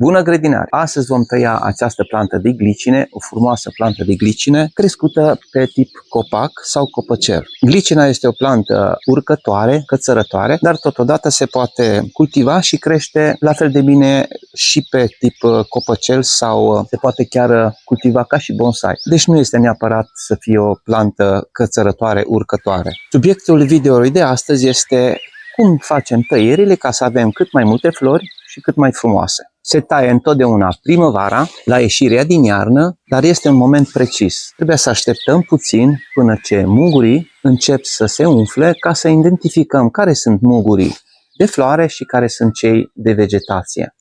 Bună grădinari! Astăzi vom tăia această plantă de glicine, o frumoasă plantă de glicine, crescută pe tip copac sau copăcel. Glicina este o plantă urcătoare, cățărătoare, dar totodată se poate cultiva și crește la fel de bine și pe tip copăcel sau se poate chiar cultiva ca și bonsai. Deci nu este neapărat să fie o plantă cățărătoare, urcătoare. Subiectul videoului de astăzi este cum facem tăierile ca să avem cât mai multe flori și cât mai frumoase. Se taie întotdeauna primăvara, la ieșirea din iarnă, dar este un moment precis. Trebuie să așteptăm puțin până ce mugurii încep să se umfle ca să identificăm care sunt mugurii de floare și care sunt cei de vegetație.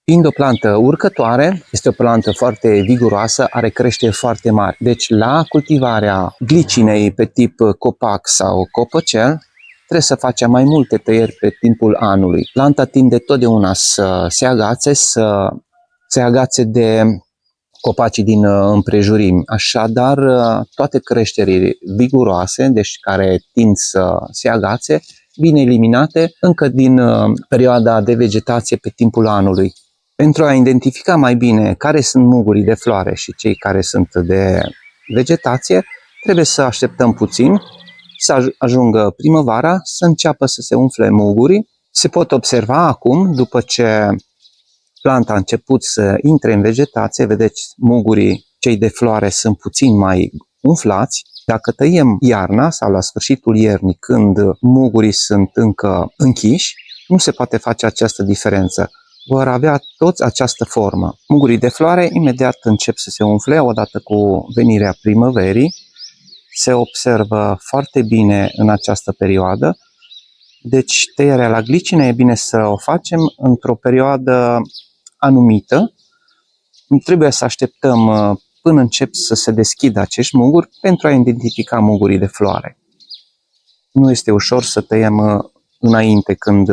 Fiind o plantă urcătoare, este o plantă foarte viguroasă, are creșteri foarte mari. Deci la cultivarea glicinei pe tip copac sau copăcel, trebuie să facem mai multe tăieri pe timpul anului. Planta tinde totdeauna să se agațe de copacii din împrejurimi. Așadar, toate creșterile viguroase, deci care tind să se agațe, bine eliminate încă din perioada de vegetație pe timpul anului. Pentru a identifica mai bine care sunt mugurii de floare și cei care sunt de vegetație, trebuie să așteptăm puțin să ajungă primăvara, să înceapă să se umfle mugurii. Se pot observa acum, după ce planta a început să intre în vegetație, vedeți, mugurii cei de floare sunt puțin mai umflați. Dacă tăiem iarna sau la sfârșitul iernii, când mugurii sunt încă închiși, nu se poate face această diferență. Vor avea toți această formă. Mugurii de floare imediat încep să se umfle odată cu venirea primăverii. Se observă foarte bine în această perioadă, deci tăierea la glicină e bine să o facem într-o perioadă anumită. Trebuie să așteptăm până încep să se deschidă acești muguri pentru a identifica mugurii de floare. Nu este ușor să tăiem înainte când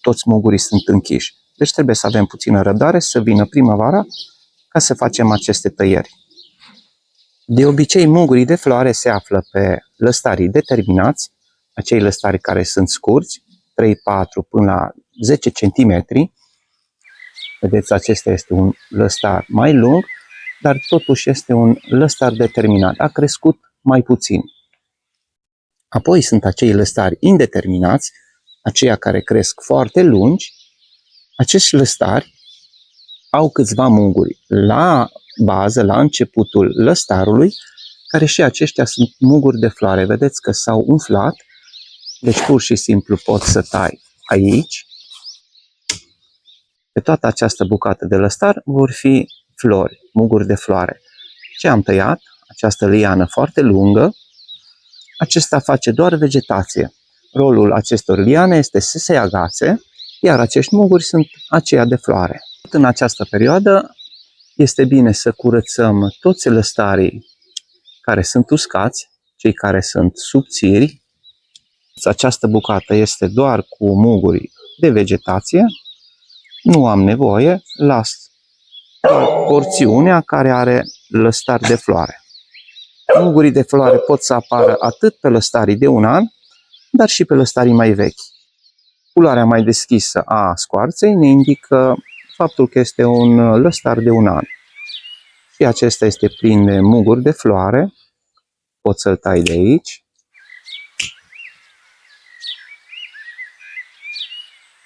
toți mugurii sunt închiși. Deci trebuie să avem puțină răbdare, să vină primăvara ca să facem aceste tăieri. De obicei, mugurii de floare se află pe lăstarii determinați, acei lăstari care sunt scurți, 3-4 până la 10 cm. Vedeți, acesta este un lăstar mai lung, dar totuși este un lăstar determinat, a crescut mai puțin. Apoi sunt acei lăstari indeterminați, aceia care cresc foarte lungi. Acești lăstari au câțiva muguri la bază, la începutul lăstarului, care și aceștia sunt muguri de floare. Vedeți că s-au umflat, deci pur și simplu pot să tai aici. Pe toată această bucată de lăstar vor fi flori, muguri de floare. Ce am tăiat? Această liană foarte lungă, acesta face doar vegetație. Rolul acestor liane este să se agațe, iar acești muguri sunt aceia de floare. În această perioadă este bine să curățăm toți lăstarii care sunt uscați, cei care sunt subțiri. Această bucată este doar cu muguri de vegetație. Nu am nevoie, las porțiunea care are lăstari de floare. Mugurii de floare pot să apară atât pe lăstarii de un an, dar și pe lăstarii mai vechi. Culoarea mai deschisă a scoarței ne indică faptul că este un lăstar de un an. Și acesta este plin de muguri de floare. Pot să-l tai de aici.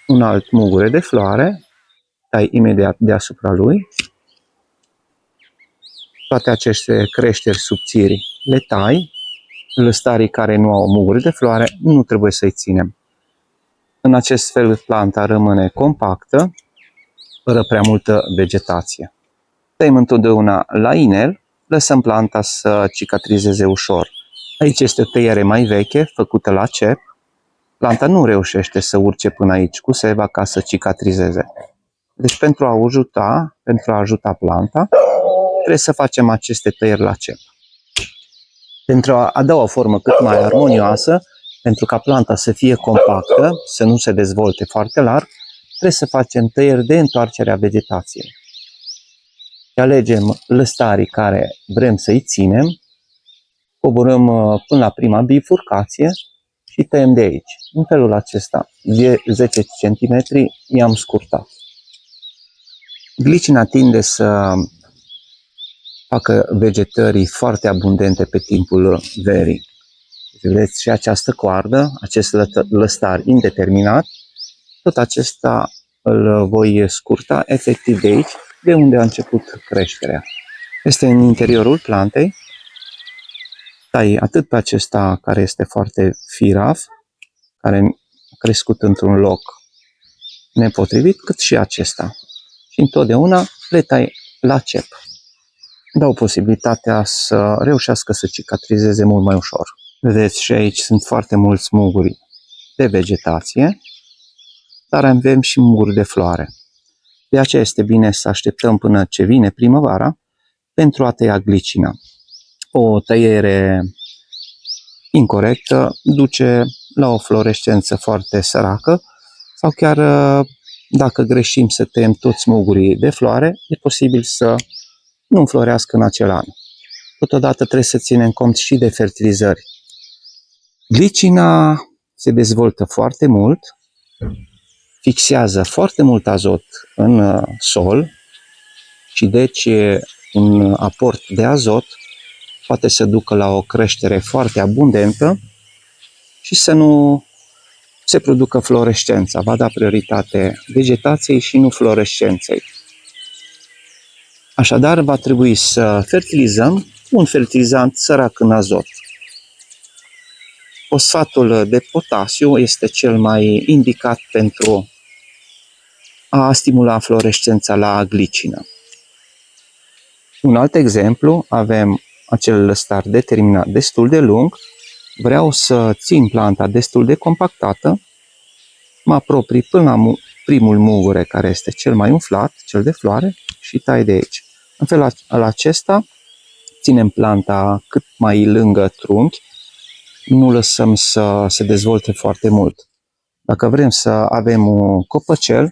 Un alt mugure de floare. Tai imediat deasupra lui. Toate aceste creșteri subțiri le tai. Lăstarii care nu au muguri de floare nu trebuie să-i ținem. În acest fel planta rămâne compactă, fără prea multă vegetație. Tăiem întotdeauna la inel, lăsăm planta să cicatrizeze ușor. Aici este o tăiere mai veche, făcută la cep. Planta nu reușește să urce până aici cu seva ca să cicatrizeze. Deci pentru a ajuta planta, trebuie să facem aceste tăieri la cep. Pentru a da o formă cât mai armonioasă, pentru ca planta să fie compactă, să nu se dezvolte foarte larg, trebuie să facem tăieri de întoarcere a vegetației. Alegem lăstarii care vrem să-i ținem, coborâm până la prima bifurcație și tăiem de aici. În felul acesta, de 10 cm i-am scurtat. Glicina tinde să facă vegetării foarte abundente pe timpul verii. Vedeți și această coardă, acest lăstar indeterminat, tot acesta îl voi scurta efectiv de aici, de unde a început creșterea. Este în interiorul plantei, tai atât pe acesta care este foarte firav, care a crescut într-un loc nepotrivit, cât și acesta. Și întotdeauna le tai la cep. Dau posibilitatea să reușească să cicatrizeze mult mai ușor. Vedeți, și aici sunt foarte mulți muguri de vegetație, dar avem și muguri de floare. De aceea este bine să așteptăm până ce vine primăvara pentru a tăia glicina. O tăiere incorectă duce la o florescență foarte săracă sau chiar dacă greșim să tăiem toți mugurii de floare, e posibil să nu înflorească în acel an. Totodată trebuie să ținem cont și de fertilizări. Glicina se dezvoltă foarte mult, fixează foarte mult azot în sol și deci un aport de azot poate să ducă la o creștere foarte abundentă și să nu se producă florescența. Va da prioritate vegetației și nu florescenței. Așadar, va trebui să fertilizăm un fertilizant sărac în azot. Fosfatul de potasiu este cel mai indicat pentru a stimula florescența la glicină. Un alt exemplu, avem acel lăstar determinat destul de lung, vreau să țin planta destul de compactată, mă apropii până la primul mugure care este cel mai umflat, cel de floare, și tai de aici. În felul acesta ținem planta cât mai lângă trunchi, nu lăsăm să se dezvolte foarte mult. Dacă vrem să avem un copăcel,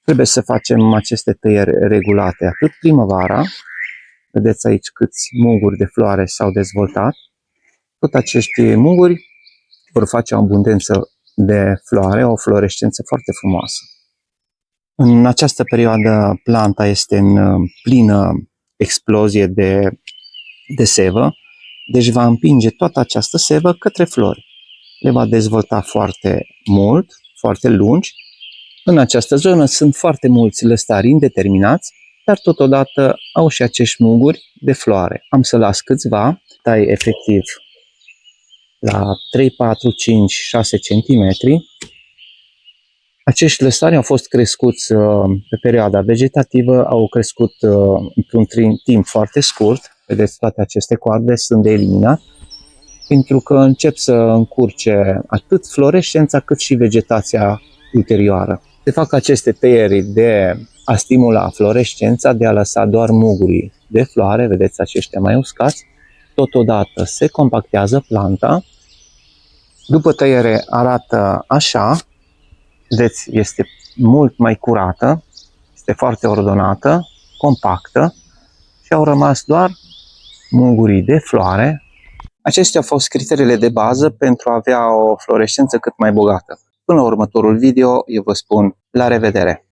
trebuie să facem aceste tăieri regulate atât primăvara, vedeți aici câți muguri de floare s-au dezvoltat, tot acești muguri vor face o abundență de floare, o florescență foarte frumoasă. În această perioadă planta este în plină explozie de sevă, deci va împinge toată această sevă către flori. Le va dezvolta foarte mult, foarte lungi. În această zonă sunt foarte mulți lăstari indeterminați, dar totodată au și acești muguri de floare. Am să las câțiva, tai efectiv la 3, 4, 5, 6 cm. Acești lăstari au fost crescuți pe perioada vegetativă, au crescut într-un timp foarte scurt. Vedeți, toate aceste coarde sunt de eliminat, pentru că încep să încurce atât florescența cât și vegetația ulterioară. Se fac aceste tăieri de a stimula florescența, de a lăsa doar mugurii de floare, vedeți aceștia mai uscați. Totodată se compactează planta. După tăiere arată așa, vedeți, este mult mai curată, este foarte ordonată, compactă și au rămas doar mugurii de floare. Acestea au fost criteriile de bază pentru a avea o florescență cât mai bogată. Până la următorul video, eu vă spun la revedere!